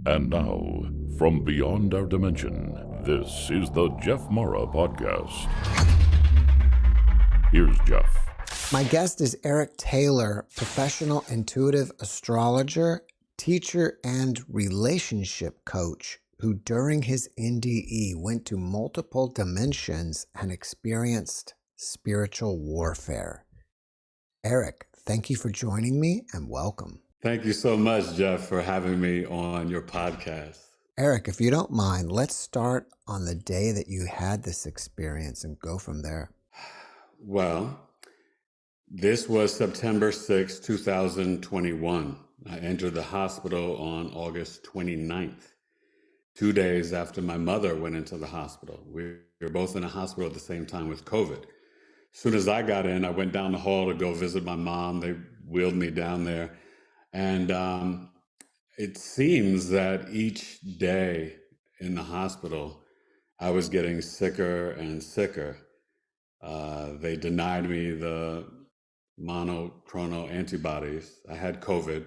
And now, from beyond our dimension, this is the JeffMara podcast. Here's Jeff. My guest is Eric Taylor, professional intuitive astrologer, teacher, and relationship coach who during his NDE went to multiple dimensions and experienced spiritual warfare. Eric, thank you for joining me and welcome. Thank you so much, Jeff, for having me on your podcast. Eric, if you don't mind, let's start on the day that you had this experience and go from there. Well, this was September 6, 2021. I entered the hospital on August 29th, 2 days after my mother went into the hospital. We were both in a hospital at the same time with COVID. As soon as I got in, I went down the hall to go visit my mom. They wheeled me down there. And it seems that each day in the hospital, I was getting sicker and sicker. They denied me the monoclonal antibodies. I had COVID.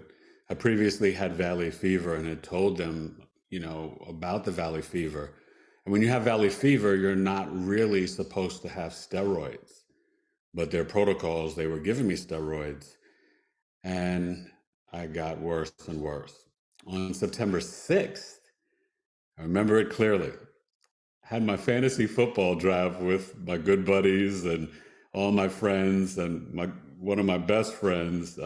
I previously had valley fever and had told them, about the valley fever. And when you have valley fever, you're not really supposed to have steroids. But their protocols, they were giving me steroids. And I got worse and worse. On September 6th, I remember it clearly. I had my fantasy football draft with my good buddies and all my friends, and one of my best friends,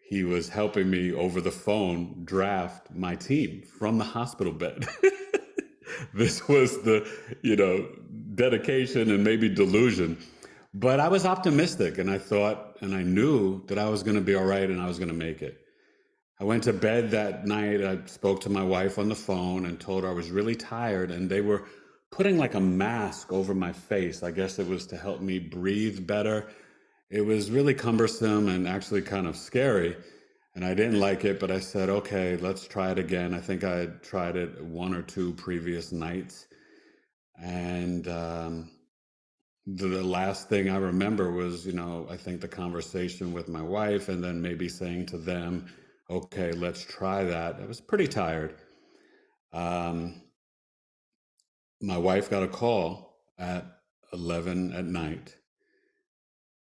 he was helping me over the phone draft my team from the hospital bed. This was the, dedication and maybe delusion. But I was optimistic, and I thought, and I knew that I was going to be all right and I was going to make it. I went to bed that night. I spoke to my wife on the phone and told her I was really tired, and they were putting like a mask over my face. I guess it was to help me breathe better. It was really cumbersome and actually kind of scary, and I didn't like it, but I said, okay, let's try it again. I think I had tried it one or two previous nights, and the last thing I remember was, I think the conversation with my wife and then maybe saying to them, okay, let's try that. I was pretty tired. My wife got a call at 11 at night,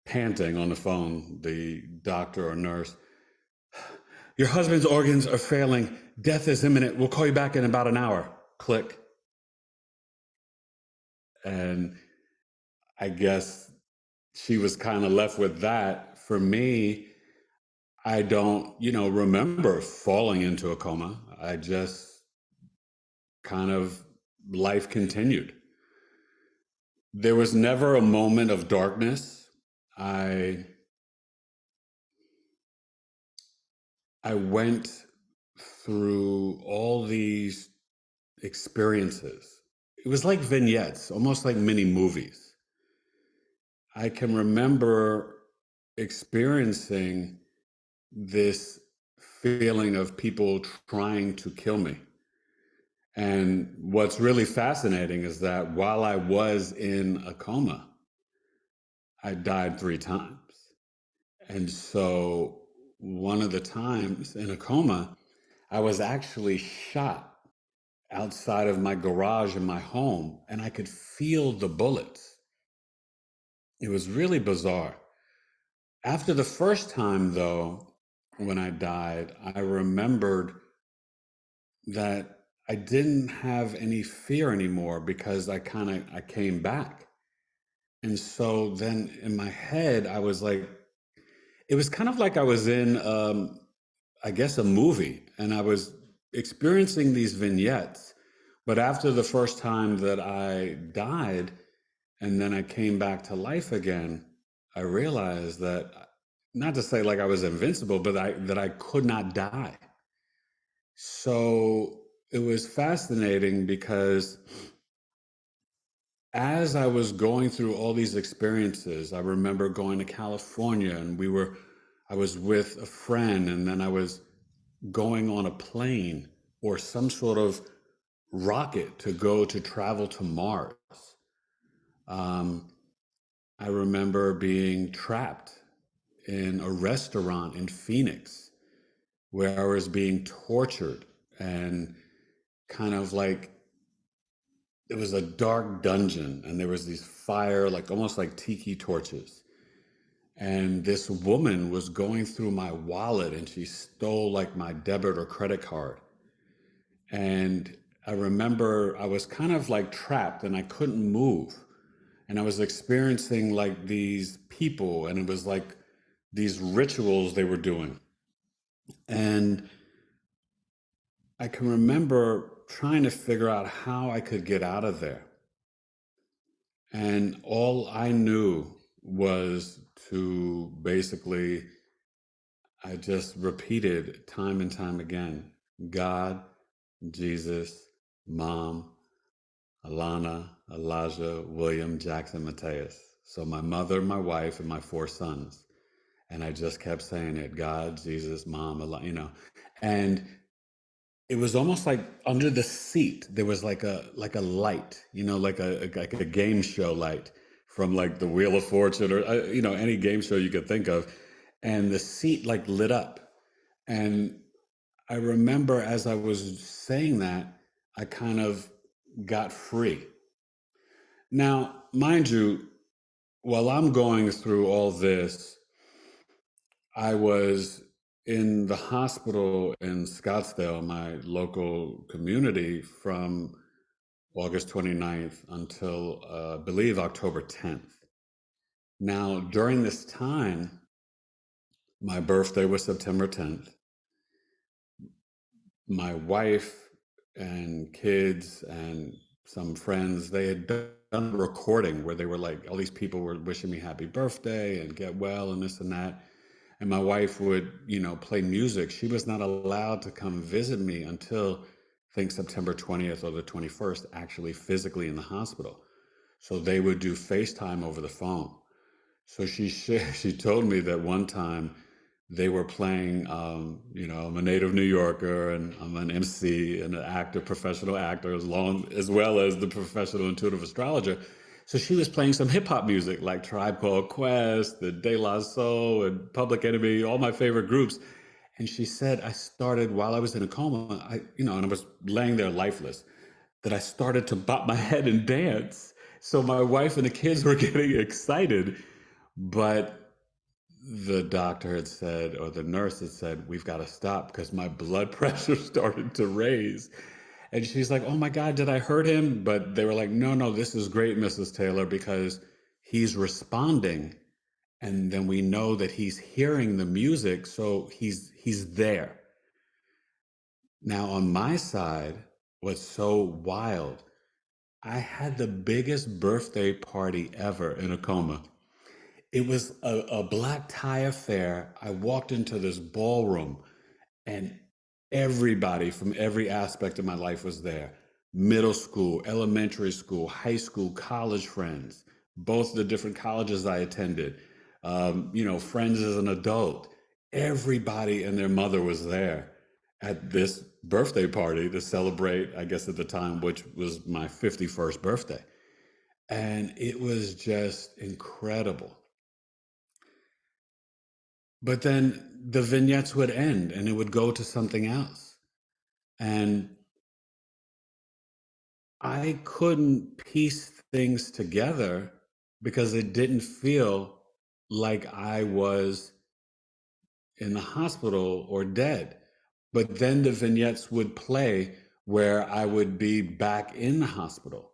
panting on the phone, the doctor or nurse. Your husband's organs are failing. Death is imminent. We'll call you back in about an hour. Click. And I guess she was kind of left with that. For me, I don't, remember falling into a coma. I just kind of, life continued. There was never a moment of darkness. I went through all these experiences. It was like vignettes, almost like mini movies. I can remember experiencing this feeling of people trying to kill me. And what's really fascinating is that while I was in a coma, I died 3 times. And so one of the times in a coma, I was actually shot outside of my garage in my home, and I could feel the bullets. It was really bizarre. After the first time, though, when I died, I remembered that I didn't have any fear anymore because I came back. And so then in my head, I was like, it was kind of like I was in, I guess, a movie, and I was experiencing these vignettes. But after the first time that I died, and then I came back to life again, I realized that, not to say like I was invincible, but that I could not die. So it was fascinating because as I was going through all these experiences, I remember going to California, and I was with a friend, and then I was going on a plane or some sort of rocket to travel to Mars. I remember being trapped in a restaurant in Phoenix where I was being tortured and kind of like it was a dark dungeon, and there was these fire, like almost like tiki torches. And this woman was going through my wallet, and she stole like my debit or credit card. And I remember I was kind of like trapped and I couldn't move. And I was experiencing like these people, and it was like these rituals they were doing. And I can remember trying to figure out how I could get out of there. And all I knew was to basically, I just repeated time and time again, God, Jesus, Mom, Alana, Elijah, William, Jackson, Mateus. So my mother, my wife, and my 4 sons. And I just kept saying it, God, Jesus, Mom, Allah, and it was almost like under the seat there was like a light, like a game show light from like the Wheel of Fortune or any game show you could think of, and the seat like lit up. And I remember as I was saying that, I kind of got free. Now, mind you, while I'm going through all this, I was in the hospital in Scottsdale, my local community, from August 29th until, I believe, October 10th. Now, during this time, my birthday was September 10th. My wife and kids and some friends, they had done a recording where they were like, all these people were wishing me happy birthday and get well and this and that. And my wife would, play music. She was not allowed to come visit me until, I think, September 20th or the 21st, actually physically in the hospital. So they would do FaceTime over the phone. So she told me that one time they were playing, I'm a native New Yorker and I'm an MC and an actor, professional actor, as well as the professional intuitive astrologer. So she was playing some hip hop music like Tribe Called Quest, the De La Soul, and Public Enemy, all my favorite groups. And she said, I started while I was in a coma, and I was laying there lifeless, that I started to bop my head and dance. So my wife and the kids were getting excited, but the doctor had said, or the nurse had said, we've got to stop because my blood pressure started to raise. And she's like, oh my God, did I hurt him? But they were like, no, this is great, Mrs. Taylor, because he's responding. And then we know that he's hearing the music. So he's there. Now, on my side, what's so wild, I had the biggest birthday party ever in a coma. It was a black tie affair. I walked into this ballroom and everybody from every aspect of my life was there. Middle school, elementary school, high school, college friends, both the different colleges I attended, friends as an adult. Everybody and their mother was there at this birthday party to celebrate, I guess at the time, which was my 51st birthday. And it was just incredible. But then the vignettes would end and it would go to something else. And I couldn't piece things together because it didn't feel like I was in the hospital or dead. But then the vignettes would play where I would be back in the hospital.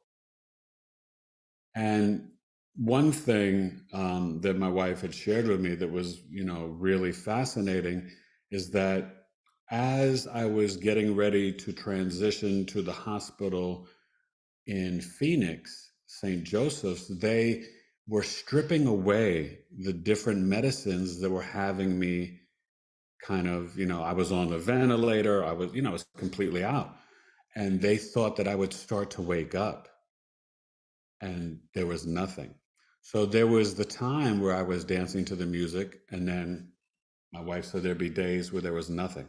And one thing that my wife had shared with me that was, really fascinating is that as I was getting ready to transition to the hospital in Phoenix, St. Joseph's, they were stripping away the different medicines that were having me kind of, I was on the ventilator, I was completely out. And they thought that I would start to wake up, and there was nothing. So there was the time where I was dancing to the music, and then my wife said there'd be days where there was nothing.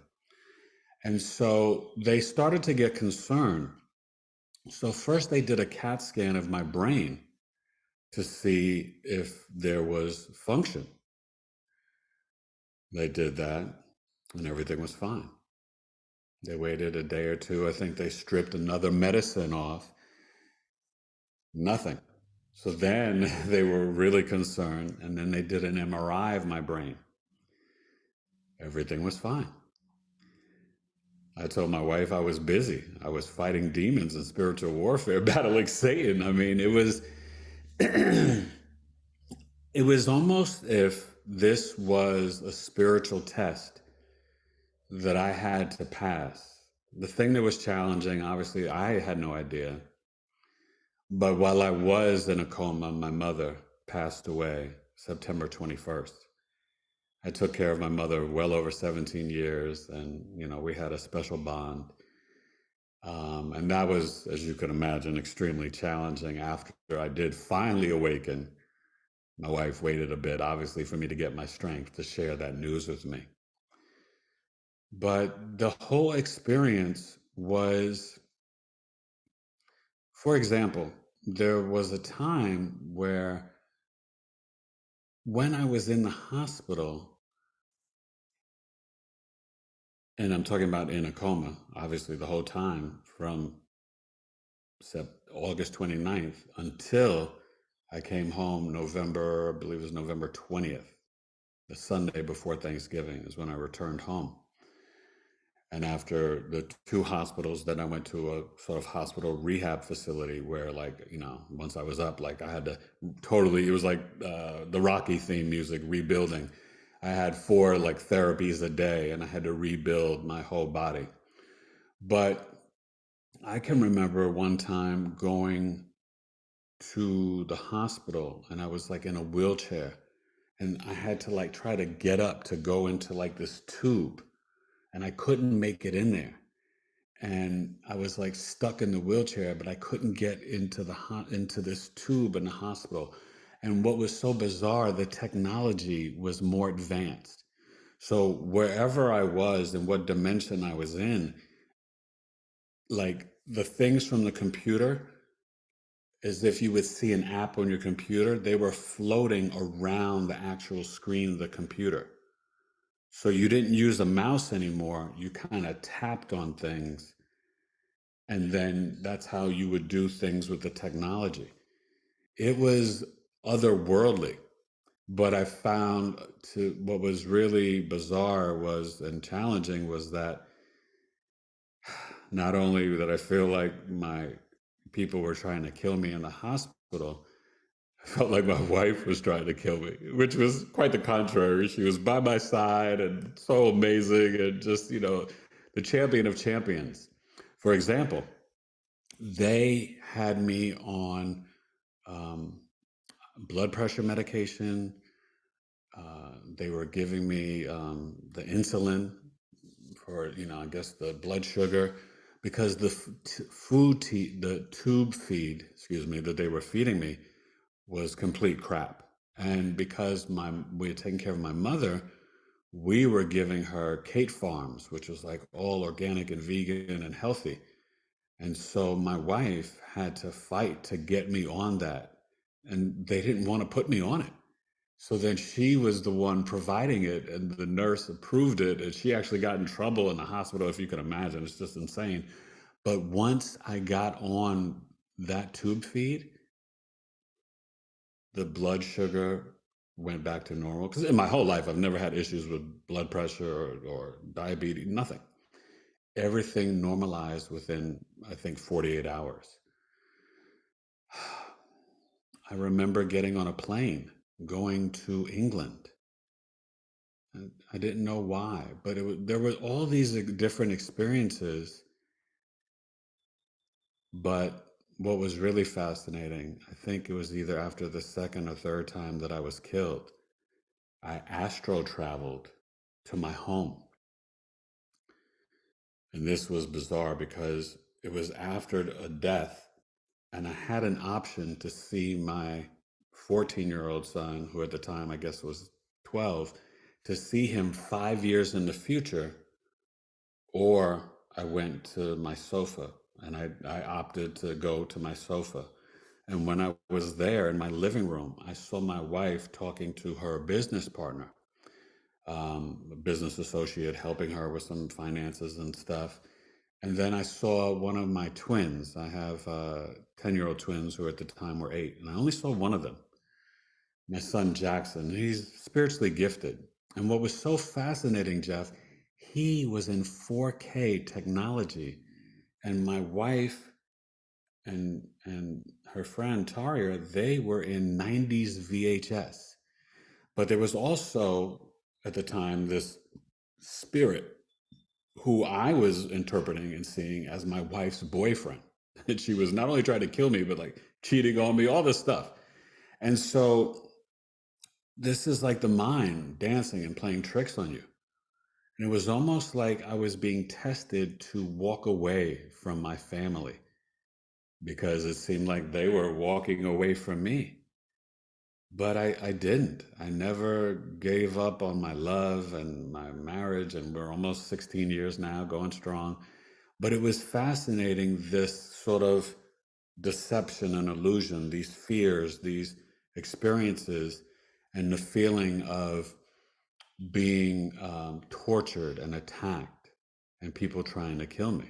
And so they started to get concerned. So first they did a CAT scan of my brain to see if there was function. They did that, and everything was fine. They waited a day or two. I think they stripped another medicine off. Nothing. So then they were really concerned, and then they did an MRI of my brain. Everything was fine. I told my wife I was busy. I was fighting demons in spiritual warfare, battling Satan. I mean, it was it was almost if this was a spiritual test that I had to pass. The thing that was challenging, obviously, I had no idea. But while I was in a coma, my mother passed away September 21st. I took care of my mother well over 17 years, and we had a special bond. And that was, as you can imagine, extremely challenging. After I did finally awaken, my wife waited a bit, obviously, for me to get my strength to share that news with me. But the whole experience was, for example, there was a time where when I was in the hospital, and I'm talking about in a coma, obviously the whole time from August 29th until I came home November, I believe it was November 20th, the Sunday before Thanksgiving is when I returned home. And after the two hospitals, then I went to a sort of hospital rehab facility where, once I was up, I had to totally, it was like the Rocky theme music, rebuilding. I had 4 therapies a day, and I had to rebuild my whole body. But I can remember one time going to the hospital, and I was in a wheelchair, and I had to try to get up to go into this tube, and I couldn't make it in there. And I was stuck in the wheelchair, but I couldn't get into into this tube in the hospital. And what was so bizarre, the technology was more advanced. So wherever I was and what dimension I was in, the things from the computer, as if you would see an app on your computer, they were floating around the actual screen of the computer. So you didn't use a mouse anymore. You kind of tapped on things. And then that's how you would do things with the technology. It was otherworldly. But I found what was really bizarre and challenging was that not only that I feel like my people were trying to kill me in the hospital, I felt like my wife was trying to kill me, which was quite the contrary. She was by my side and so amazing and just, the champion of champions. For example, they had me on blood pressure medication. They were giving me the insulin for, I guess the blood sugar, because the the tube feed, that they were feeding me was complete crap. And because we had taken care of my mother, we were giving her Kate Farms, which was all organic and vegan and healthy. And so my wife had to fight to get me on that. And they didn't want to put me on it. So then she was the one providing it, and the nurse approved it. And she actually got in trouble in the hospital, if you can imagine. It's just insane. But once I got on that tube feed, the blood sugar went back to normal. Because in my whole life, I've never had issues with blood pressure or diabetes, nothing. Everything normalized within, I think, 48 hours. I remember getting on a plane going to England. I didn't know why, but there were all these different experiences. But what was really fascinating, I think it was either after the second or third time that I was killed, I astro traveled to my home. And this was bizarre because it was after a death, and I had an option to see my 14-year-old son, who at the time I guess was 12, to see him 5 years in the future, or I went to my sofa, and I opted to go to my sofa. And when I was there in my living room, I saw my wife talking to her business partner, a business associate, helping her with some finances and stuff. And then I saw one of my twins. I have 10-year-old twins who at the time were 8, and I only saw one of them, my son Jackson. He's spiritually gifted. And what was so fascinating, Jeff, he was in 4K technology. And my wife and her friend Taria, they were in 90s VHS. But there was also at the time this spirit who I was interpreting and seeing as my wife's boyfriend. And she was not only trying to kill me, but like cheating on me, all this stuff. And so this is like the mind dancing and playing tricks on you. And it was almost like I was being tested to walk away from my family because it seemed like they were walking away from me. But I didn't. I never gave up on my love and my marriage, and we're almost 16 years now, going strong. But it was fascinating, this sort of deception and illusion, these fears, these experiences, and the feeling of being tortured and attacked and people trying to kill me.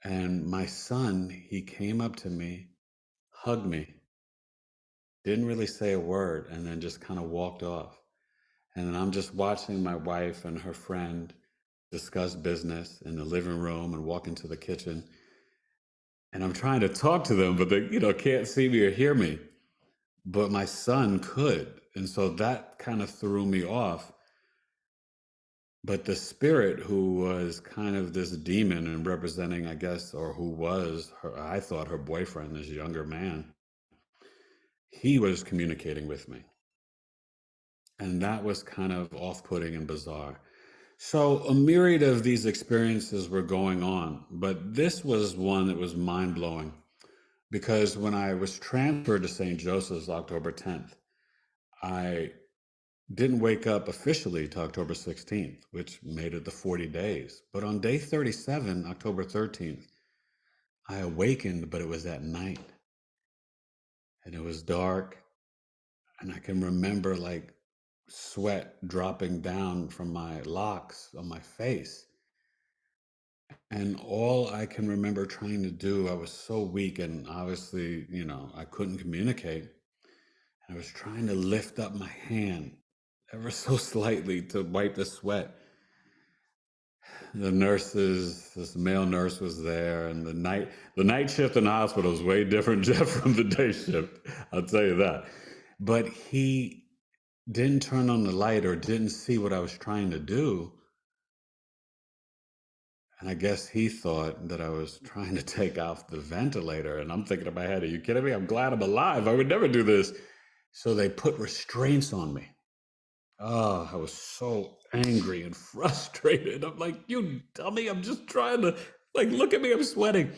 And my son, he came up to me, hugged me, didn't really say a word, and then just kind of walked off. And then I'm just watching my wife and her friend discuss business in the living room and walk into the kitchen. And I'm trying to talk to them, but they, can't see me or hear me. But my son could. And so that kind of threw me off. But the spirit, who was kind of this demon and representing, I guess, or who was her, I thought her boyfriend, this younger man, he was communicating with me. And that was kind of off-putting and bizarre. So a myriad of these experiences were going on, but this was one that was mind-blowing because when I was transferred to St. Joseph's October 10th, I didn't wake up officially to October 16th, which made it the 40 days. But on day 37, October 13th, I awakened, but it was at night. And it was dark. And I can remember like sweat dropping down from my locks on my face. And all I can remember trying to do, I was so weak and obviously, I couldn't communicate. And I was trying to lift up my hand ever so slightly to wipe the sweat. The nurses, this male nurse was there, and the night shift in the hospital was way different, Jeff, from the day shift. I'll tell you that. But he didn't turn on the light or didn't see what I was trying to do. And I guess he thought that I was trying to take off the ventilator. And I'm thinking in my head, are you kidding me? I'm glad I'm alive. I would never do this. So they put restraints on me. Oh, I was so angry and frustrated. I'm like, you dummy, I'm just trying to, like, look at me, I'm sweating.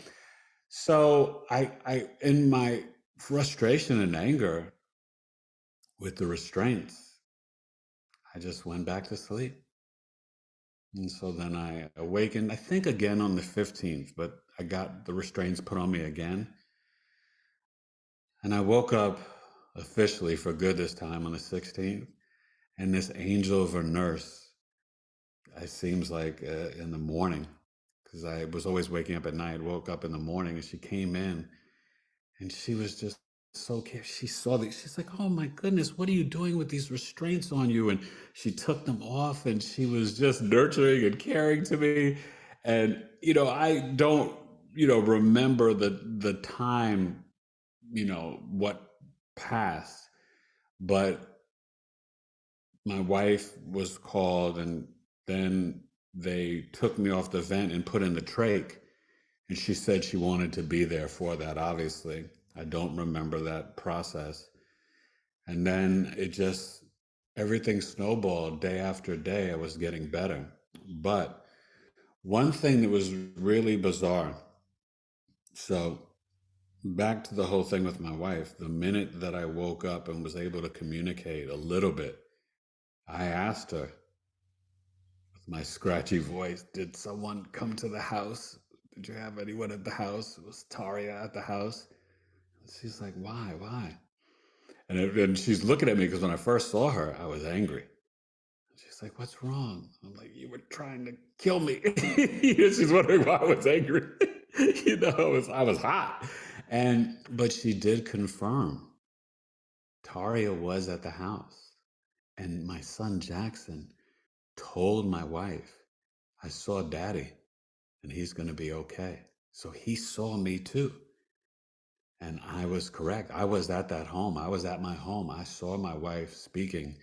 So I in my frustration and anger with the restraints, I just went back to sleep. And so then I awakened, I think again on the 15th, but I got the restraints put on me again. And I woke up officially for good this time on the 16th. And this angel of a nurse, it seems like in the morning, because I was always waking up at night, woke up in the morning, and she came in and she was just so careful. She saw these, she's like, oh my goodness, what are you doing with these restraints on you? And she took them off and she was just nurturing and caring to me. And, I don't, remember the time, what passed, but my wife was called and then they took me off the vent and put in the trach. And she said she wanted to be there for that, obviously. I don't remember that process. And then everything snowballed day after day. I was getting better. But one thing that was really bizarre, so back to the whole thing with my wife, the minute that I woke up and was able to communicate a little bit, I asked her with my scratchy voice, did someone come to the house? Did you have anyone at the house? Was Taria at the house? She's like, why? And she's looking at me because when I first saw her, I was angry. She's like, what's wrong? I'm like, you were trying to kill me. She's wondering why I was angry. I was hot. But she did confirm Taria was at the house. And my son Jackson told my wife, I saw daddy and he's going to be okay. So he saw me too. And I was correct. I was at that home. I was at my home. I saw my wife speaking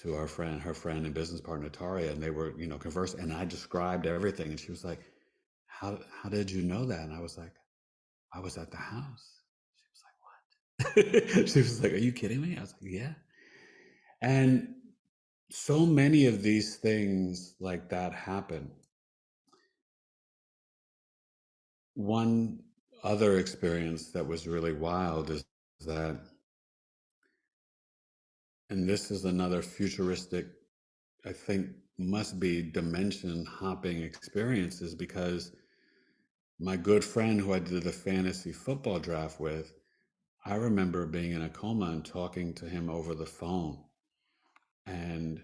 to her friend and business partner Taria, and they were, conversing. And I described everything, and she was like, "How did you know that?" And I was like, "I was at the house." She was like, "What?" She was like, "Are you kidding me?" I was like, "Yeah." And so many of these things like that happen. One other experience that was really wild is that, and this is another futuristic, I think, must be dimension hopping experiences, because my good friend who I did the fantasy football draft with, I remember being in a coma and talking to him over the phone. And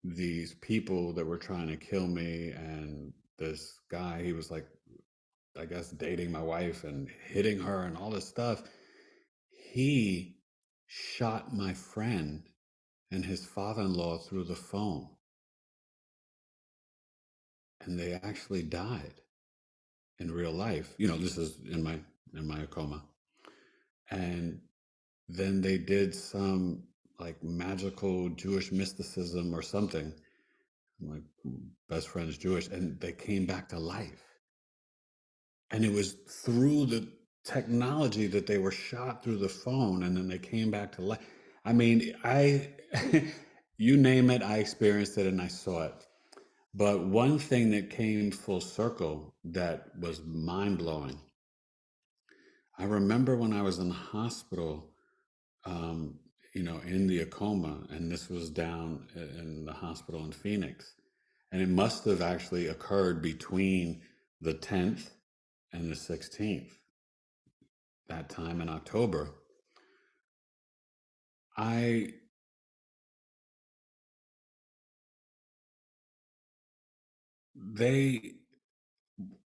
these people that were trying to kill me, and this guy, he was like, I guess, dating my wife and hitting her and all this stuff. He shot my friend and his father-in-law through the phone. And they actually died in real life. This is in my coma. And then they did some like magical Jewish mysticism or something. My best friend's Jewish, and they came back to life. And it was through the technology that they were shot through the phone, and then they came back to life. I mean, you name it, I experienced it and I saw it. But one thing that came full circle that was mind blowing. I remember when I was in the hospital, in the coma, and this was down in the hospital in Phoenix. And it must have actually occurred between the 10th and the 16th, that time in October.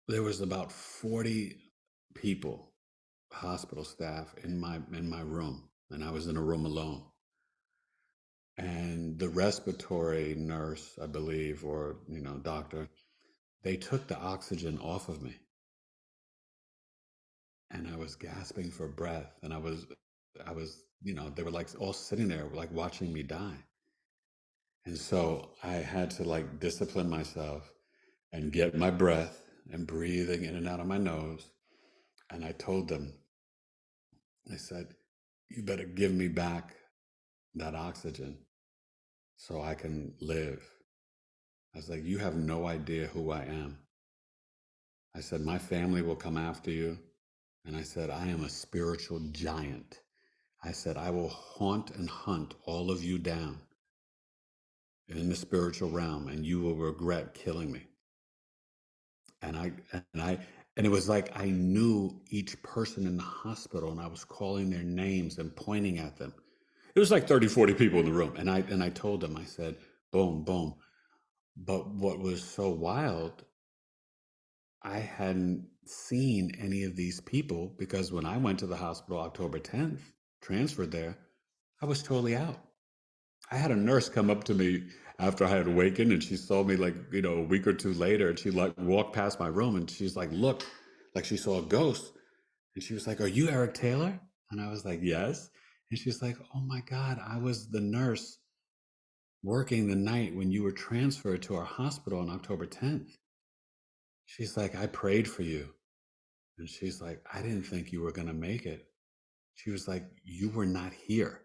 There was about 40 people, hospital staff in my room, and I was in a room alone. And the respiratory nurse, I believe, or doctor, they took the oxygen off of me, and I was gasping for breath, and I was they were like all sitting there like watching me die. And so I had to like discipline myself and get my breath and breathing in and out of my nose. And I told them, I said, you better give me back that oxygen so I can live. I was like, you have no idea who I am. I said, my family will come after you. And I said, I am a spiritual giant. I said, I will haunt and hunt all of you down in the spiritual realm, and you will regret killing me. And it was like I knew each person in the hospital, and I was calling their names and pointing at them. It was like 30, 40 people in the room. And I told them, I said, boom, boom. But what was so wild, I hadn't seen any of these people, because when I went to the hospital October 10th, transferred there, I was totally out. I had a nurse come up to me after I had awakened, and she saw me like, a week or two later, and she like walked past my room, and she's like, look, like she saw a ghost. And she was like, are you Eric Taylor? And I was like, yes. And she's like, oh my God, I was the nurse working the night when you were transferred to our hospital on October 10th. She's like, I prayed for you. And she's like, I didn't think you were going to make it. She was like, you were not here.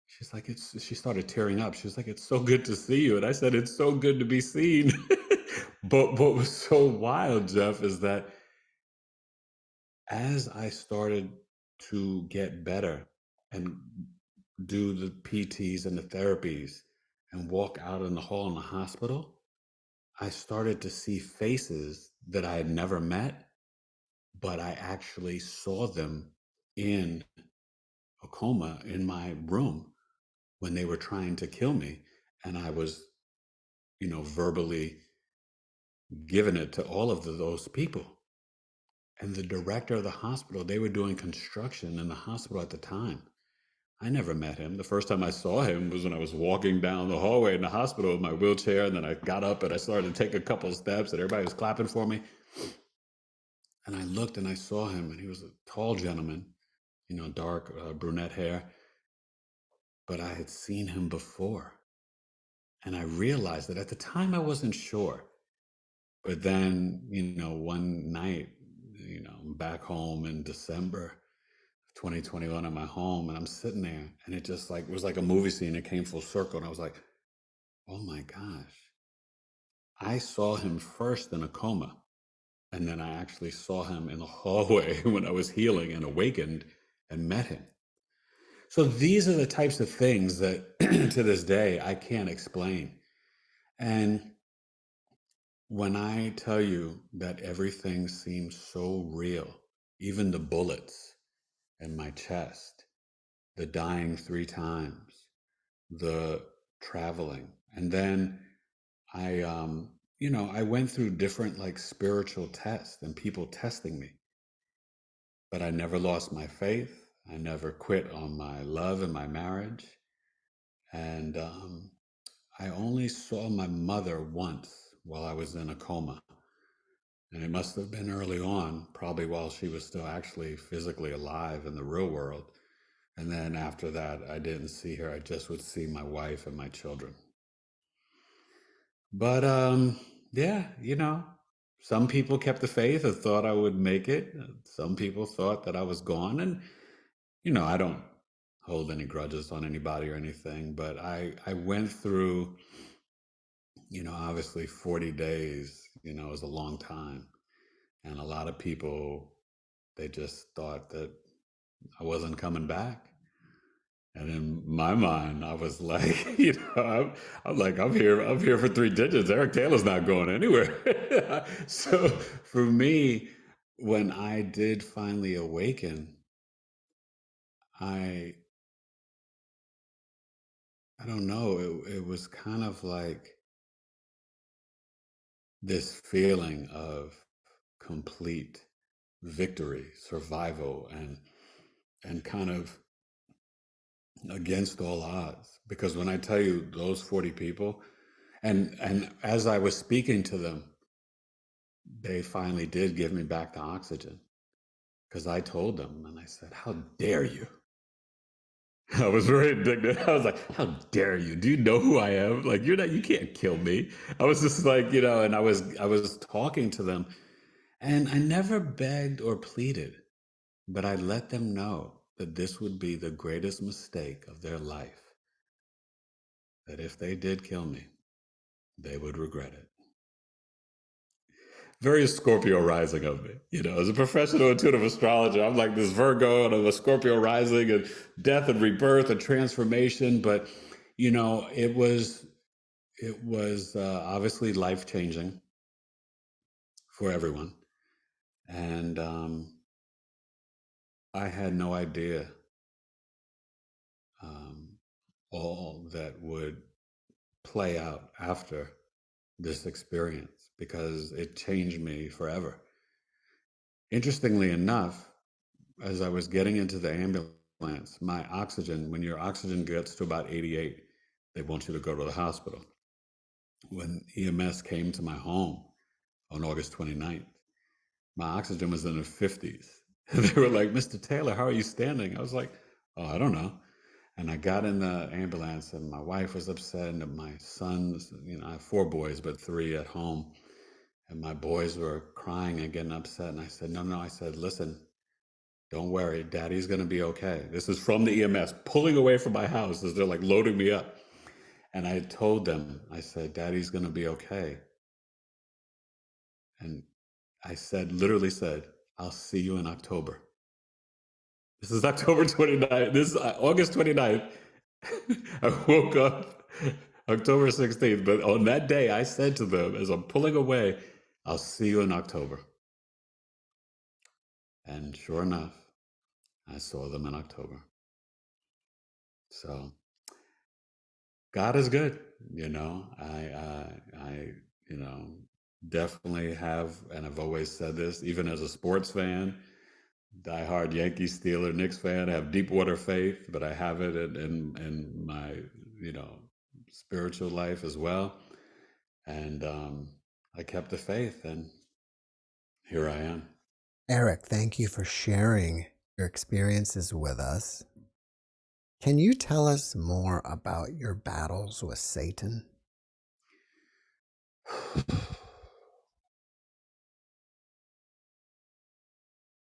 She's like, she started tearing up. She was like, it's so good to see you. And I said, it's so good to be seen. But what was so wild, Jeff, is that as I started to get better and do the PTs and the therapies and walk out in the hall in the hospital, I started to see faces that I had never met, but I actually saw them in a coma in my room when they were trying to kill me. And I was, verbally giving it to all of those people. And the director of the hospital, they were doing construction in the hospital at the time. I never met him. The first time I saw him was when I was walking down the hallway in the hospital with my wheelchair. And then I got up and I started to take a couple of steps and everybody was clapping for me. And I looked and I saw him, and he was a tall gentleman, dark brunette hair. But I had seen him before. And I realized that at the time I wasn't sure. But then, one night, back home in December 2021 at my home, and I'm sitting there, and it just like was like a movie scene. It came full circle, and I was like, oh my gosh. I saw him first in a coma, and then I actually saw him in the hallway when I was healing and awakened and met him. So these are the types of things that to this day I can't explain. And when I tell you that everything seems so real, even the bullets in my chest, the dying 3 times, the traveling, and then I went through different like spiritual tests and people testing me, but I never lost my faith. I never quit on my love and my marriage. And I only saw my mother once while I was in a coma. And it must have been early on, probably while she was still actually physically alive in the real world. And then after that, I didn't see her. I just would see my wife and my children. But yeah, some people kept the faith and thought I would make it. Some people thought that I was gone. And, I don't hold any grudges on anybody or anything, but I went through, obviously 40 days, is a long time. And a lot of people, they just thought that I wasn't coming back. And in my mind, I was like, I'm here for 3 digits. Eric Taylor's not going anywhere. So for me, when I did finally awaken, I don't know, it was kind of like this feeling of complete victory, survival, and kind of against all odds. Because when I tell you those 40 people, and as I was speaking to them, they finally did give me back the oxygen, because I told them, and I said, how dare you? I was very indignant. I was like, how dare you? Do you know who I am? Like, you can't kill me. I was just like, and I was talking to them, and I never begged or pleaded, but I let them know that this would be the greatest mistake of their life, that if they did kill me, they would regret it. Very Scorpio rising of me. As a professional intuitive astrologer, I'm like this Virgo and I'm a Scorpio rising, and death and rebirth and transformation. But, it was obviously life changing for everyone. And I had no idea all that would play out after this experience, because it changed me forever. Interestingly enough, as I was getting into the ambulance, my oxygen, when your oxygen gets to about 88, they want you to go to the hospital. When EMS came to my home on August 29th, my oxygen was in the 50s. And they were like, Mr. Taylor, how are you standing? I was like, oh, I don't know. And I got in the ambulance, and my wife was upset, and my sons, I have 4 boys, but 3 at home. And my boys were crying and getting upset. And I said, no. I said, listen, don't worry, Daddy's going to be okay. This is from the EMS pulling away from my house as they're like loading me up. And I told them, I said, Daddy's going to be okay. And I literally said, I'll see you in October. This is October 29th. This is August 29th. I woke up October 16th. But on that day, I said to them, as I'm pulling away, I'll see you in October. And sure enough, I saw them in October. So God is good. You know, you know, definitely have, and I've always said this, even as a sports fan, diehard Yankees, Steeler, Knicks fan. I have deep water faith, but I have it in my, you know, spiritual life as well. And I kept the faith, and here I am. Eric, thank you for sharing your experiences with us. Can you tell us more about your battles with Satan?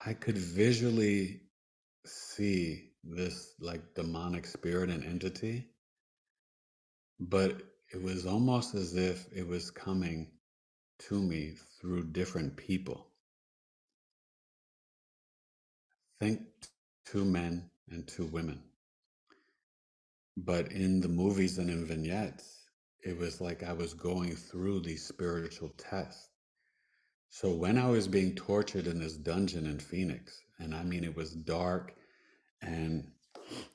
I could visually see this like demonic spirit and entity, but it was almost as if it was coming to me through different people. Think two men and two women. But in the movies and in vignettes, it was like I was going through these spiritual tests. So when I was being tortured in this dungeon in Phoenix, and I mean, it was dark and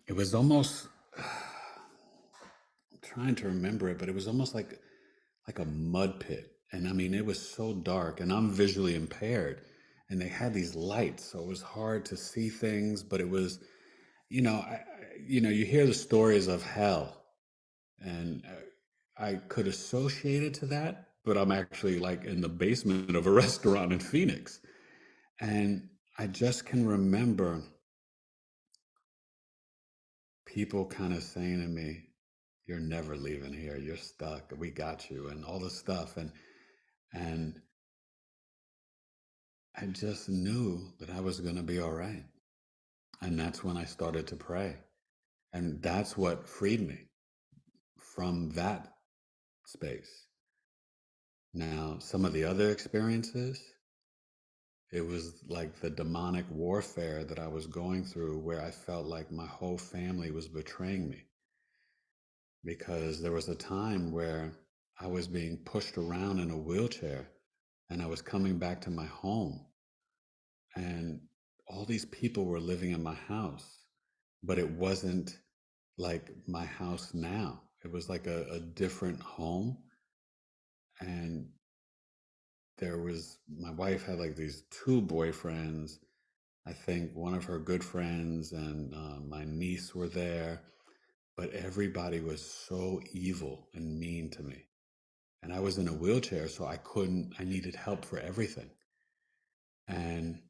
it was almost, I'm trying to remember it, but it was almost like a mud pit. And I mean, it was so dark and I'm visually impaired. And they had these lights, so it was hard to see things, but it was, you hear the stories of hell, and I could associate it to that, but I'm actually like in the basement of a restaurant in Phoenix. And I just can remember people kind of saying to me, "You're never leaving here. You're stuck. We got you," and all this stuff. And I just knew that I was going to be all right. And that's when I started to pray. And that's what freed me from that space. Now, some of the other experiences, it was like the demonic warfare that I was going through where I felt like my whole family was betraying me. Because there was a time where I was being pushed around in a wheelchair and I was coming back to my home, and all these people were living in my house, but it wasn't like my house now. It was like a different home. And my wife had like these two boyfriends. I think one of her good friends and my niece were there, but everybody was so evil and mean to me. And I was in a wheelchair, so I needed help for everything. And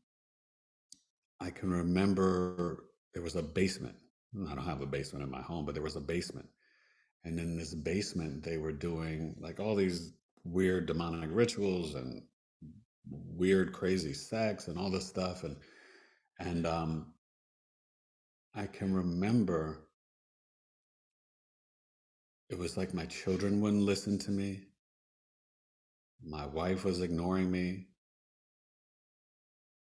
I can remember there was a basement. I don't have a basement in my home, but there was a basement. And in this basement, they were doing like all these weird demonic rituals and weird, crazy sex and all this stuff. And I can remember it was like my children wouldn't listen to me. My wife was ignoring me.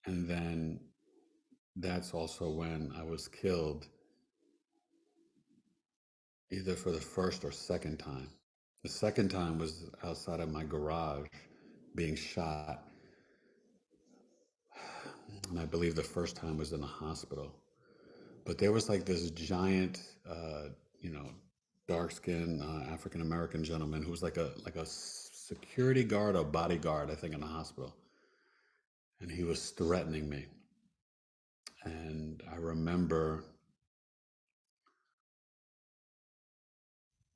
And then that's also when I was killed, either for the first or second time. The second time was outside of my garage being shot. And I believe the first time was in the hospital. But there was like this giant, you know, dark-skinned African American gentleman who was like a security guard or bodyguard, I think, in the hospital, and he was threatening me. And I remember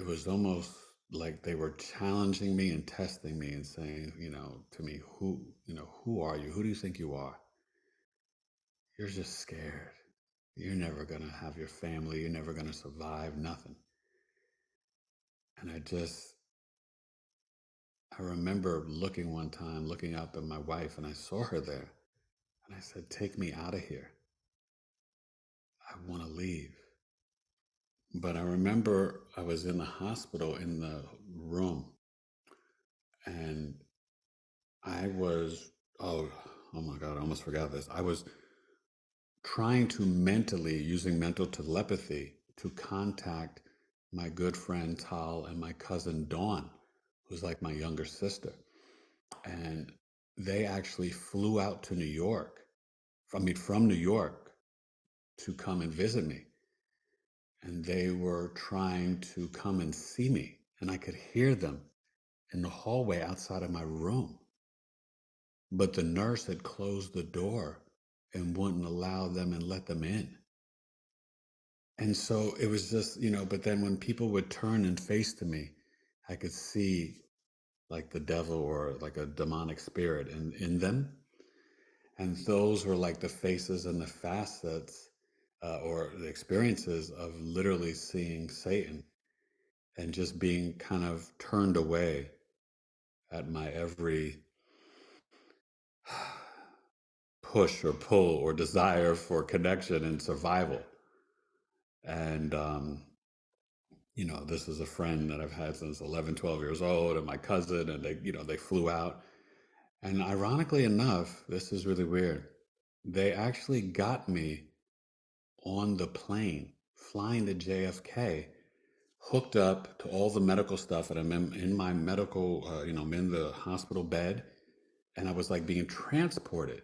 it was almost like they were challenging me and testing me and saying, to me, who are you? Who do you think you are? You're just scared. You're never going to have your family. You're never going to survive, nothing. And I remember looking up at my wife, and I saw her there. And I said, "Take me out of here. I want to leave." But I remember I was in the hospital in the room, and I was, oh my God, I almost forgot this. I was trying to using mental telepathy, to contact my good friend Tal and my cousin Dawn, who's like my younger sister. And they actually flew out to New York, from New York, to come and visit me. and they were trying to come and see me, and I could hear them in the hallway outside of my room. But the nurse had closed the door and wouldn't allow them and let them in. And so it was just, but then when people would turn and face to me, I could see like the devil or like a demonic spirit in them. And those were like the faces and the facets or the experiences of literally seeing Satan and just being kind of turned away at my every push or pull or desire for connection and survival. And, this is a friend that I've had since 11, 12 years old, and my cousin, and they flew out. And ironically enough, this is really weird. They actually got me on the plane flying to JFK, hooked up to all the medical stuff, and I'm in my medical, I'm in the hospital bed, and I was like being transported.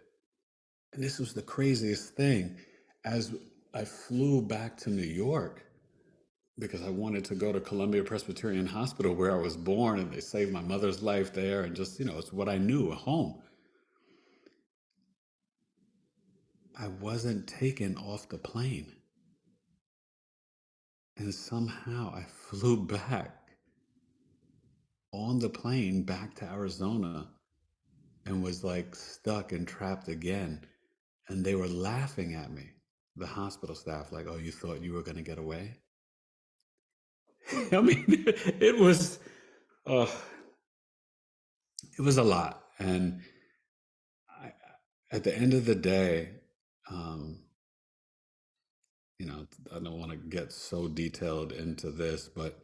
And this was the craziest thing. As I flew back to New York, because I wanted to go to Columbia Presbyterian Hospital where I was born, and they saved my mother's life there, and just, it's what I knew, a home. I wasn't taken off the plane. And somehow I flew back on the plane back to Arizona and was like stuck and trapped again. And they were laughing at me, the hospital staff, like, oh, you thought you were going to get away? I mean, it was, uh, it was a lot. And at the end of the day, um, I don't want to get so detailed into this, but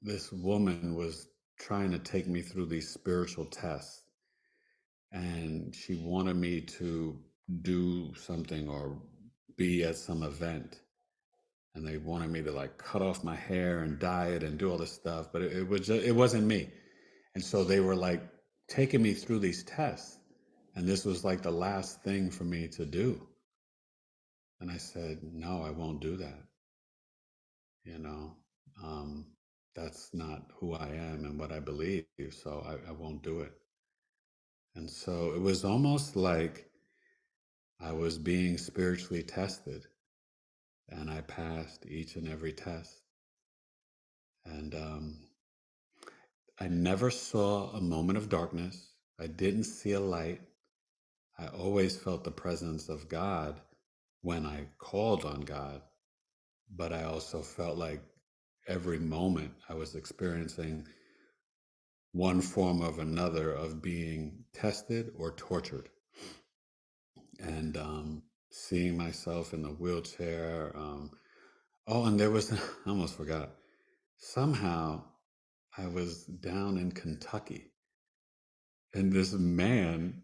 this woman was trying to take me through these spiritual tests, and she wanted me to do something or be at some event, and they wanted me to like cut off my hair and dye it and do all this stuff, but it wasn't me. And so they were like taking me through these tests, and this was like the last thing for me to do. And I said, no, I won't do that. That's not who I am and what I believe, so I won't do it. And so it was almost like I was being spiritually tested, and I passed each and every test. And I never saw a moment of darkness. I didn't see a light. I always felt the presence of God when I called on God, but I also felt like every moment I was experiencing one form of another of being tested or tortured. And seeing myself in the wheelchair. And there was, I almost forgot. Somehow I was down in Kentucky, and this man,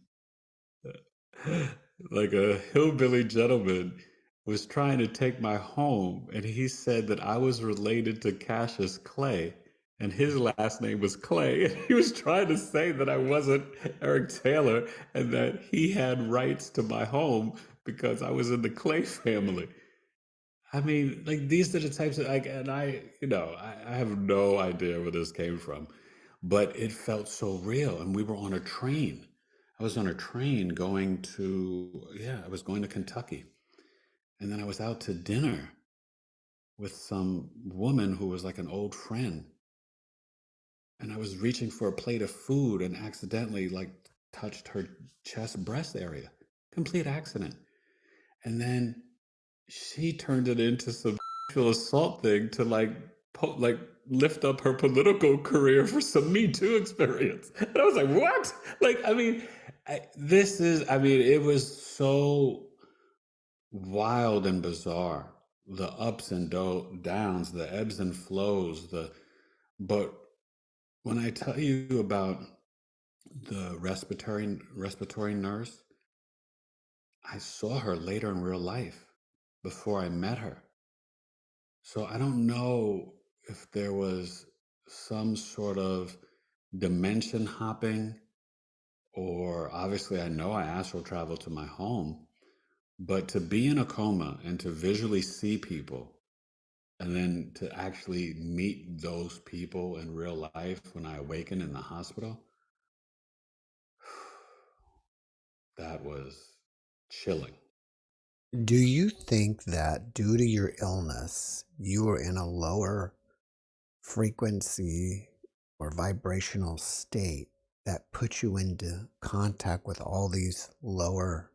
like a hillbilly gentleman, was trying to take my home, and he said that I was related to Cassius Clay, and his last name was Clay. And he was trying to say that I wasn't Eric Taylor and that he had rights to my home because I was in the Clay family. I mean, like these are the types of and I have no idea where this came from, but it felt so real. And we were on a train. I was on a train going to, I was going to Kentucky. And then I was out to dinner with some woman who was like an old friend. And I was reaching for a plate of food and accidentally like touched her chest breast area. Complete accident. And then she turned it into some sexual assault thing to like lift up her political career for some Me Too experience. And I was like, what? Like, I mean, it was so wild and bizarre. The ups and downs, the ebbs and flows, but when I tell you about the respiratory nurse, I saw her later in real life before I met her. So I don't know if there was some sort of dimension hopping, or obviously I know I astral traveled to my home, But to be in a coma and to visually see people and then to actually meet those people in real life when I awakened in the hospital, that was chilling. Do you think that due to your illness, you were in a lower frequency or vibrational state that put you into contact with all these lower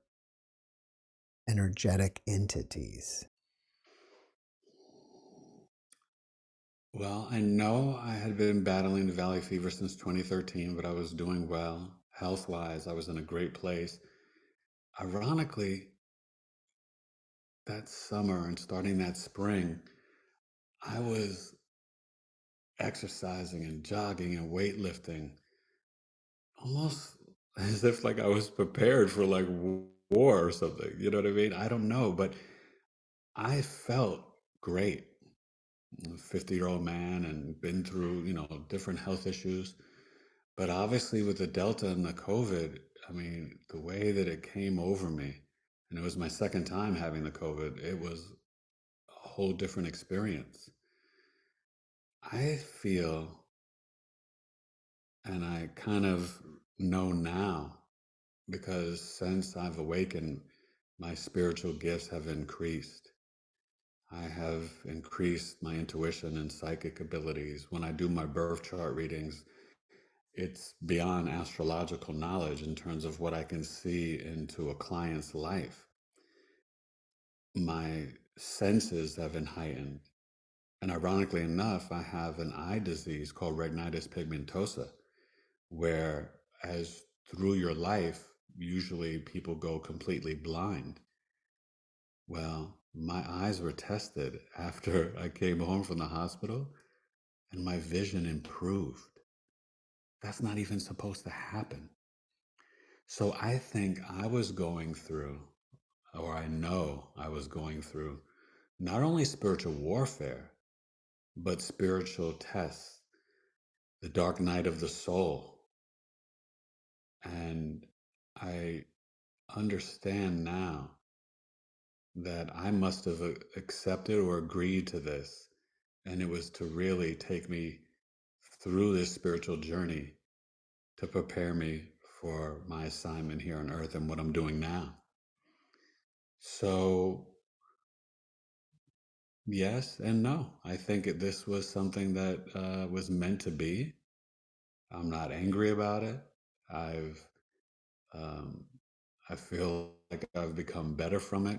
energetic entities? Well, I know I had been battling the valley fever since 2013, but I was doing well. Health wise, I was in a great place. Ironically, that summer and starting that spring, I was exercising and jogging and weightlifting almost as if like I was prepared for like war or something. You know what I mean? I don't know, but I felt great. 50-year-old man and been through, different health issues. But obviously with the Delta and the COVID, I mean, the way that it came over me, and it was my second time having the COVID, it was a whole different experience. I feel, and I kind of know now, because since I've awakened, my spiritual gifts have increased. I have increased my intuition and psychic abilities. When I do my birth chart readings, it's beyond astrological knowledge in terms of what I can see into a client's life. My senses have been heightened. And ironically enough, I have an eye disease called retinitis pigmentosa, where as through your life, usually people go completely blind. Well, my eyes were tested after I came home from the hospital and my vision improved. That's not even supposed to happen. So I think I was going through, or I know I was going through, not only spiritual warfare, but spiritual tests, the dark night of the soul. And I understand now that I must have accepted or agreed to this. And it was to really take me through this spiritual journey to prepare me for my assignment here on earth and what I'm doing now. So, yes and no. I think this was something that was meant to be. I'm not angry about it. I've, um, I feel like I've become better from it.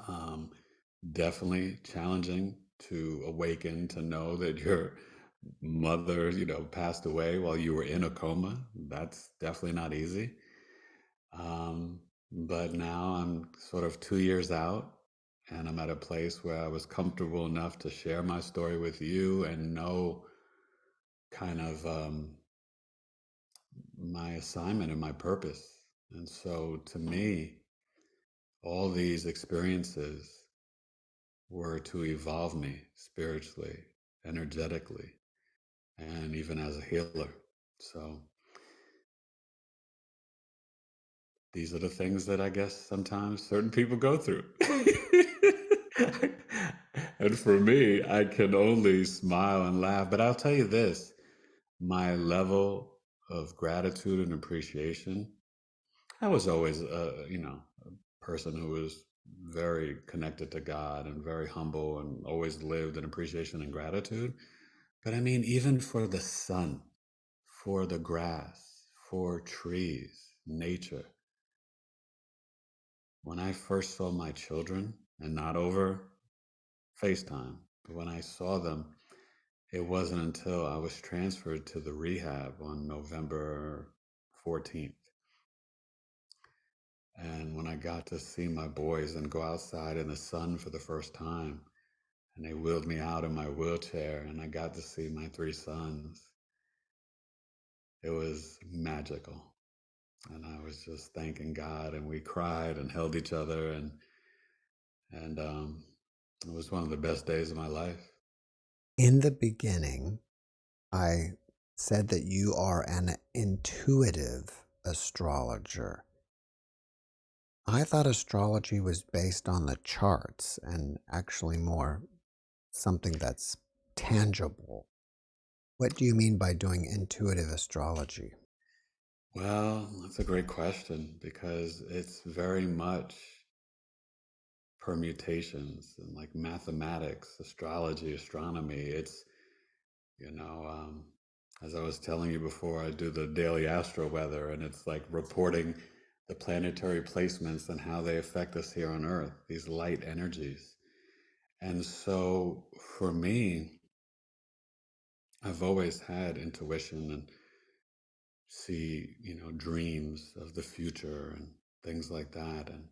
Um, Definitely challenging to awaken to know that your mother, passed away while you were in a coma. That's definitely not easy. Um, but now I'm sort of 2 years out, and I'm at a place where I was comfortable enough to share my story with you and know kind of my assignment and my purpose. And so to me, all these experiences were to evolve me spiritually, energetically, and even as a healer. So these are the things that I guess sometimes certain people go through. And for me, I can only smile and laugh. But I'll tell you this, my level of gratitude and appreciation, I was always, a person who was very connected to God and very humble and always lived in appreciation and gratitude. But I mean, even for the sun, for the grass, for trees, nature. When I first saw my children, and not over FaceTime, but when I saw them, it wasn't until I was transferred to the rehab on November 14th. And when I got to see my boys and go outside in the sun for the first time, and they wheeled me out in my wheelchair, and I got to see my three sons, it was magical. And I was just thanking God, and we cried and held each other, and it was one of the best days of my life. In the beginning, I said that you are an intuitive astrologer. I thought astrology was based on the charts and actually more something that's tangible. What do you mean by doing intuitive astrology? Well, that's a great question because it's very much permutations and like mathematics, astrology, astronomy. It's, you know, as I was telling you before, I do the daily astro weather, and it's like reporting the planetary placements and how they affect us here on Earth, these light energies. And so for me, I've always had intuition and see, dreams of the future and things like that. And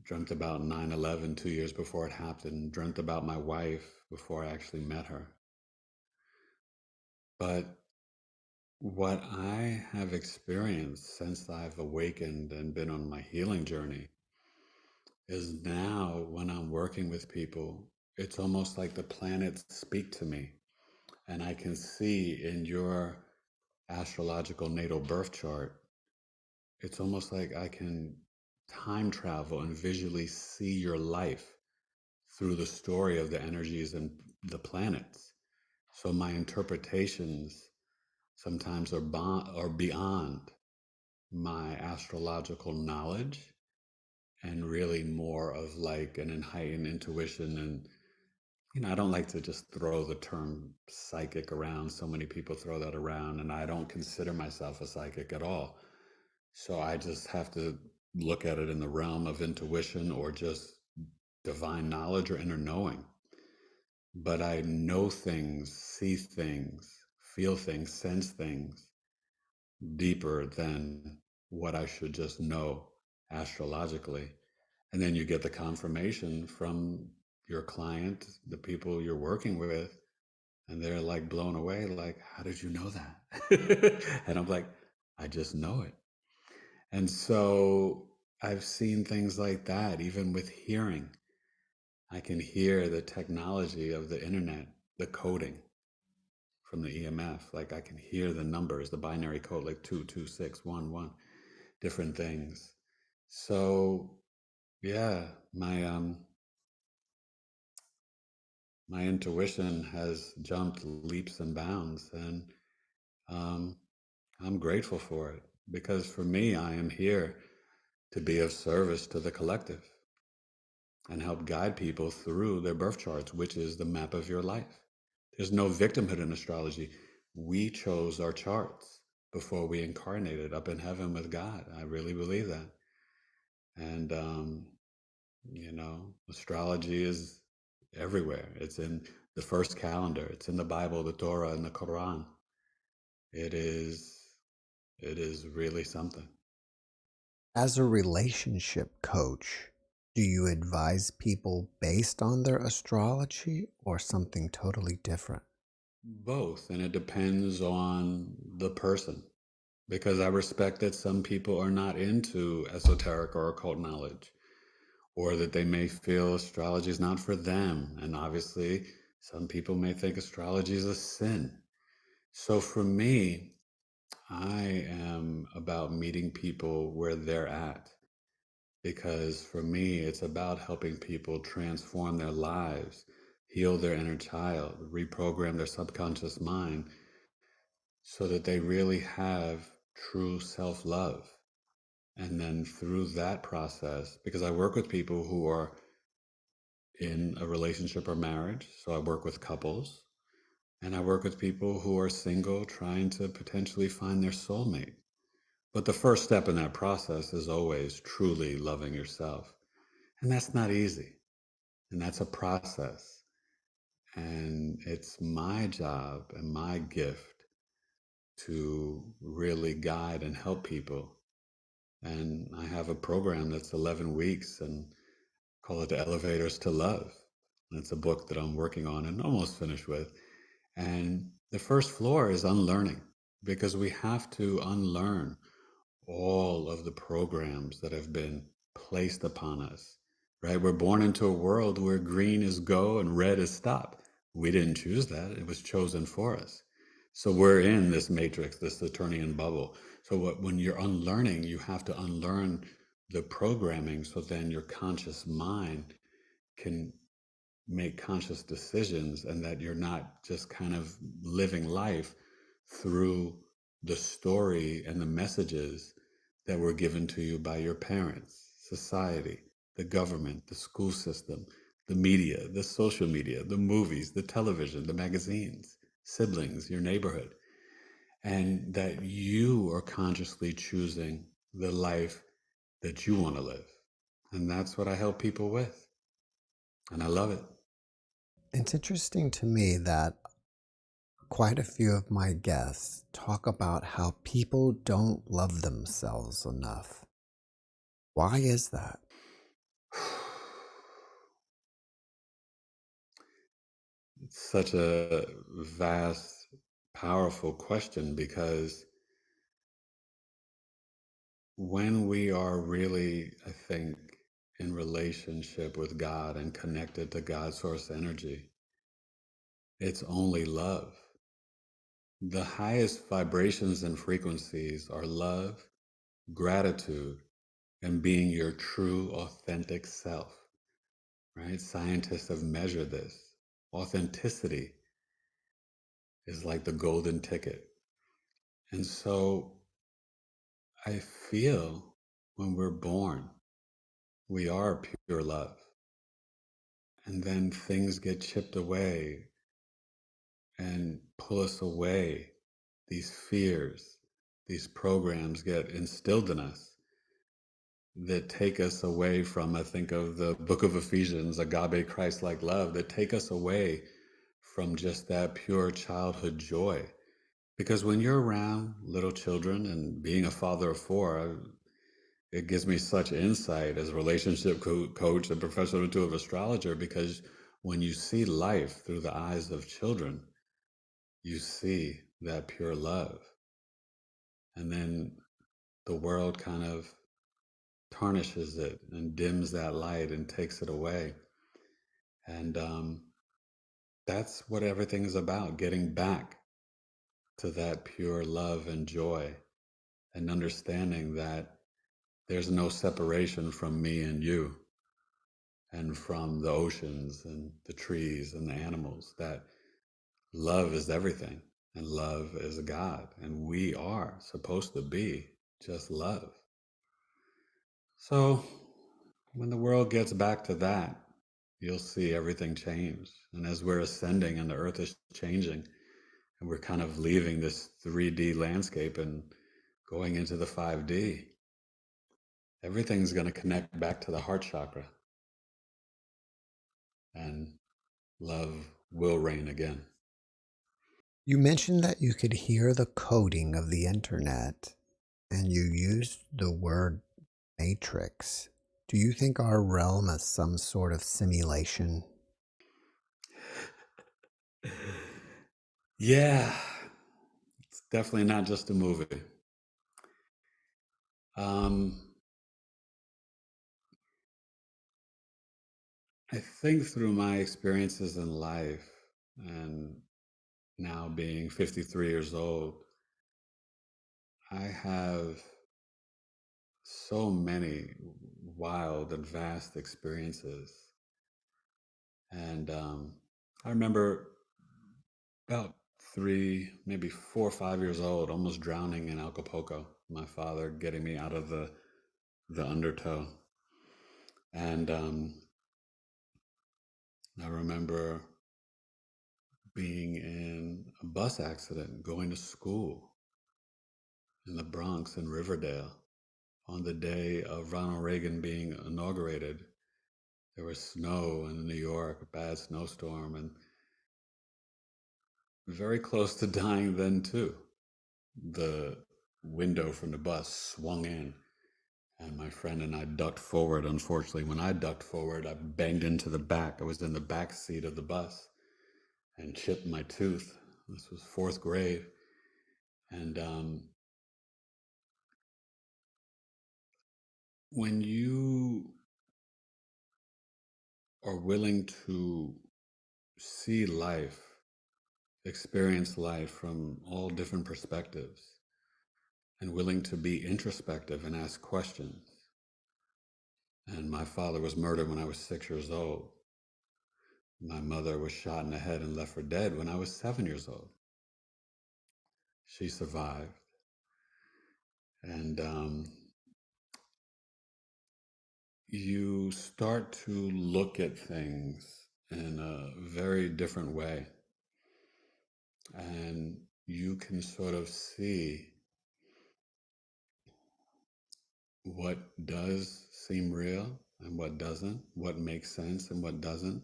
dreamt about 9/11 2 years before it happened, dreamt about my wife before I actually met her. But what I have experienced since I've awakened and been on my healing journey is now when I'm working with people, it's almost like the planets speak to me. And I can see in your astrological natal birth chart, it's almost like I can time travel and visually see your life through the story of the energies and the planets. So my interpretations sometimes are beyond my astrological knowledge and really more of like an heightened intuition. And I don't like to just throw the term psychic around. So many people throw that around, and I don't consider myself a psychic at all. So I just have to look at it in the realm of intuition or just divine knowledge or inner knowing. But I know things, see things, feel things, sense things deeper than what I should just know astrologically. And then you get the confirmation from your client, the people you're working with, and they're like blown away, like, how did you know that? And I'm like, I just know it. And so I've seen things like that, even with hearing. I can hear the technology of the internet, the coding from the EMF. Like I can hear the numbers, the binary code, like 22611, different things. So yeah, my intuition has jumped leaps and bounds, and um, I'm grateful for it because for me, I am here to be of service to the collective and help guide people through their birth charts, which is the map of your life. There's no victimhood in astrology. We chose our charts before we incarnated up in heaven with God. I really believe that. And, astrology is everywhere. It's in the first calendar, it's in the Bible, the Torah, and the Quran. It is, it is really something. As a relationship coach, do you advise people based on their astrology or something totally different? Both, and it depends on the person because I respect that some people are not into esoteric or occult knowledge, or that they may feel astrology is not for them. And obviously, some people may think astrology is a sin. So for me, I am about meeting people where they're at because for me, it's about helping people transform their lives, heal their inner child, reprogram their subconscious mind so that they really have true self love. And then through that process, because I work with people who are in a relationship or marriage, so I work with couples, and I work with people who are single trying to potentially find their soulmate. But the first step in that process is always truly loving yourself. And that's not easy. And that's a process. And it's my job and my gift to really guide and help people. And I have a program that's 11 weeks and call it the Elevators to Love. And it's a book that I'm working on and almost finished with. And the first floor is unlearning because we have to unlearn all of the programs that have been placed upon us, right? We're born into a world where green is go and red is stop. We didn't choose that. It was chosen for us. So we're in this matrix, this Saturnian bubble. So when you're unlearning, you have to unlearn the programming, so then your conscious mind can make conscious decisions, and that you're not just kind of living life through the story and the messages that were given to you by your parents, society, the government, the school system, the media, the social media, the movies, the television, the magazines, siblings, your neighborhood, and that you are consciously choosing the life that you want to live. And that's what I help people with. And I love it. It's interesting to me that quite a few of my guests talk about how people don't love themselves enough. Why is that? It's such a vast, powerful question, because when we are really, I think, in relationship with God and connected to God's source energy, it's only love. The highest vibrations and frequencies are love, gratitude, and being your true, authentic self, right? Scientists have measured this. Authenticity is like the golden ticket. And so I feel when we're born, we are pure love. And then things get chipped away and pull us away. These fears, these programs get instilled in us that take us away from, I think of the book of Ephesians, agape Christ-like love, that take us away from just that pure childhood joy. Because when you're around little children, and being a father of four, it gives me such insight as a relationship coach and professional intuitive astrologer, because when you see life through the eyes of children, you see that pure love. And then the world kind of tarnishes it and dims that light and takes it away. And that's what everything is about, getting back to that pure love and joy, and understanding that there's no separation from me and you, and from the oceans and the trees and the animals, that love is everything, and love is God, and we are supposed to be just love. So when the world gets back to that, you'll see everything change. And as we're ascending and the earth is changing, and we're kind of leaving this 3D landscape and going into the 5D, everything's going to connect back to the heart chakra, and love will reign again. You mentioned that you could hear the coding of the internet and you used the word matrix. Do you think our realm is some sort of simulation? Yeah, it's definitely not just a movie. Um, I think through my experiences in life, and now being 53 years old, I have so many wild and vast experiences. And I remember about 3, maybe 4 or 5 years old, almost drowning in Acapulco. My father getting me out of the undertow. And I remember being in a bus accident, going to school in the Bronx in Riverdale on the day of Ronald Reagan being inaugurated. There was snow in New York, a bad snowstorm, and very close to dying then too. The window from the bus swung in, and my friend and I ducked forward. Unfortunately, when I ducked forward, I banged into the back. I was in the back seat of the bus and chipped my tooth. This was 4th grade. And when you are willing to see life, experience life from all different perspectives, and willing to be introspective and ask questions, And my father was murdered when I was 6 years old. My mother was shot in the head and left for dead when I was 7 years old. She survived. And you start to look at things in a very different way. And you can sort of see what does seem real and what doesn't, what makes sense and what doesn't.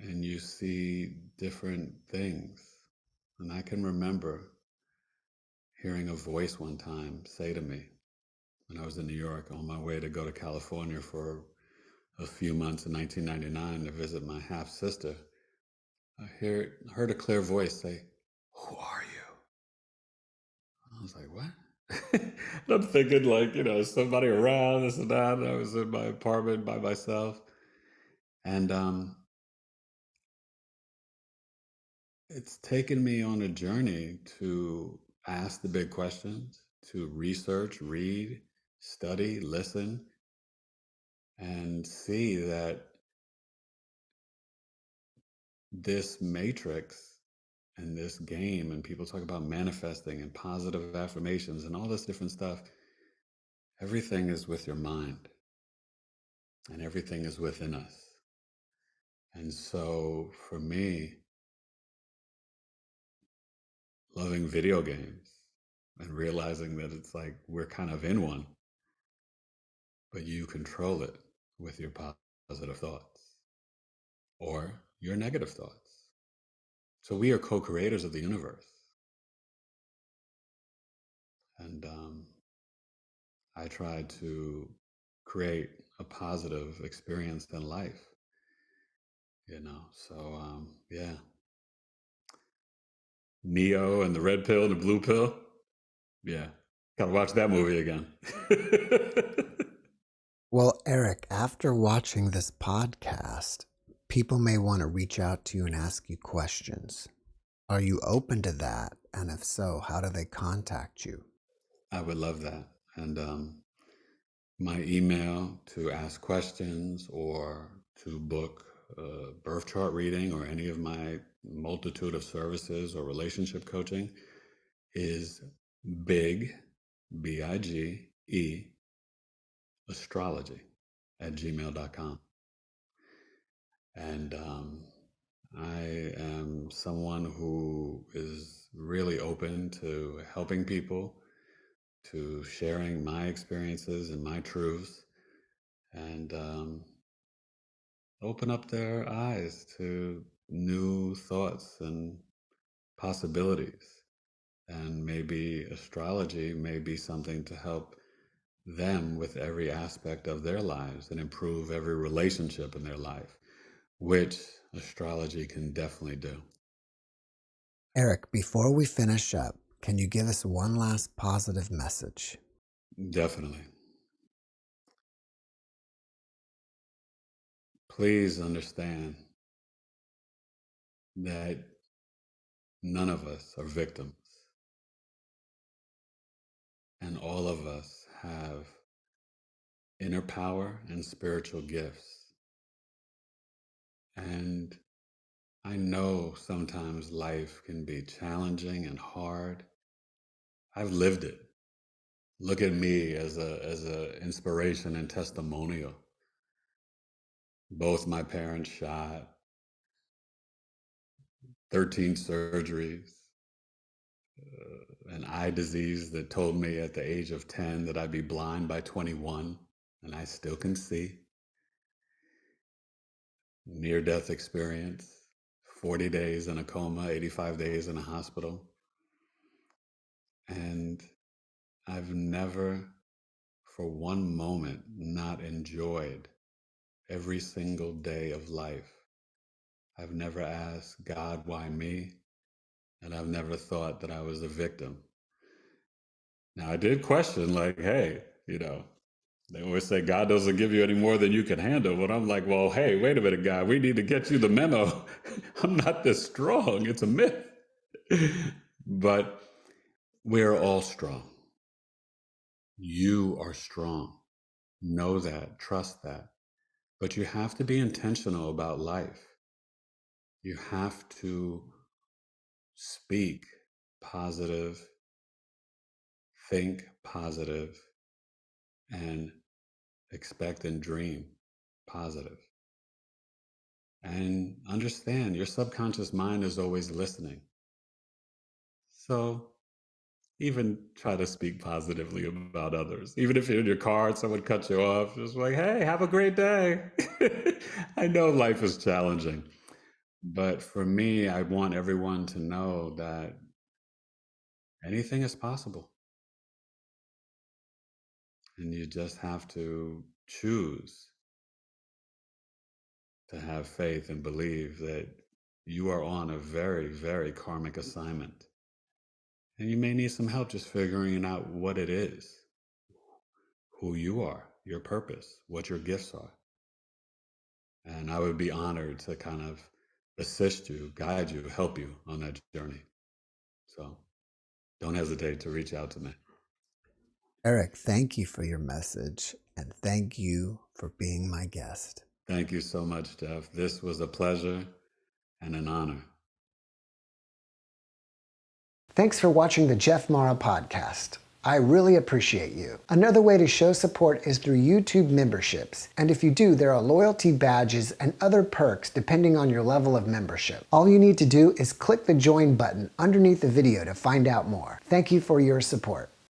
And you see different things. And I can remember hearing a voice one time say to me when I was in New York on my way to go to California for a few months in 1999 to visit my half sister. I heard a clear voice say, "Who are you?" I was like, "What?" And I'm thinking like, somebody around, this and that. And I was in my apartment by myself. And it's taken me on a journey to ask the big questions, to research, read, study, listen, and see that this matrix and this game, and people talk about manifesting and positive affirmations and all this different stuff, everything is with your mind and everything is within us. And so for me, loving video games and realizing that it's like we're kind of in one, but you control it with your positive thoughts or your negative thoughts. So we are co-creators of the universe. And I try to create a positive experience in life, so yeah. Neo and the red pill and the blue pill. Yeah. Gotta watch that movie again. Well, Eric, after watching this podcast, people may want to reach out to you and ask you questions. Are you open to that? And if so, how do they contact you? I would love that. And my email to ask questions or to book a birth chart reading or any of my multitude of services or relationship coaching is big, BIGE, astrology @gmail.com. And I am someone who is really open to helping people, to sharing my experiences and my truths, and open up their eyes to new thoughts and possibilities. And maybe astrology may be something to help them with every aspect of their lives and improve every relationship in their life, which astrology can definitely do. Eric, before we finish up, can you give us one last positive message? Definitely. Please understand that none of us are victims, and all of us have inner power and spiritual gifts. And I know sometimes life can be challenging and hard. I've lived it. Look at me as a inspiration and testimonial. Both my parents shot, 13 surgeries, an eye disease that told me at the age of 10 that I'd be blind by 21, and I still can see. Near-death experience, 40 days in a coma, 85 days in a hospital. And I've never, for one moment, not enjoyed every single day of life. I've never asked God, why me? And I've never thought that I was a victim. Now, I did question, like, hey, they always say God doesn't give you any more than you can handle. But I'm like, well, hey, wait a minute, God, we need to get you the memo. I'm not this strong. It's a myth. But we're all strong. You are strong. Know that, trust that. But you have to be intentional about life. You have to speak positive, think positive, and expect and dream positive. And understand your subconscious mind is always listening. So even try to speak positively about others. Even if you're in your car and someone cuts you off, just like, hey, have a great day. I know life is challenging. But for me, I want everyone to know that anything is possible. And you just have to choose to have faith and believe that you are on a very, very karmic assignment. And you may need some help just figuring out what it is, who you are, your purpose, what your gifts are. And I would be honored to kind of assist you, guide you, help you on that journey. So don't hesitate to reach out to me. Eric, thank you for your message, and thank you for being my guest. Thank you so much, Jeff. This was a pleasure and an honor. Thanks for watching the JeffMara podcast. I really appreciate you. Another way to show support is through YouTube memberships. And if you do, there are loyalty badges and other perks depending on your level of membership. All you need to do is click the join button underneath the video to find out more. Thank you for your support.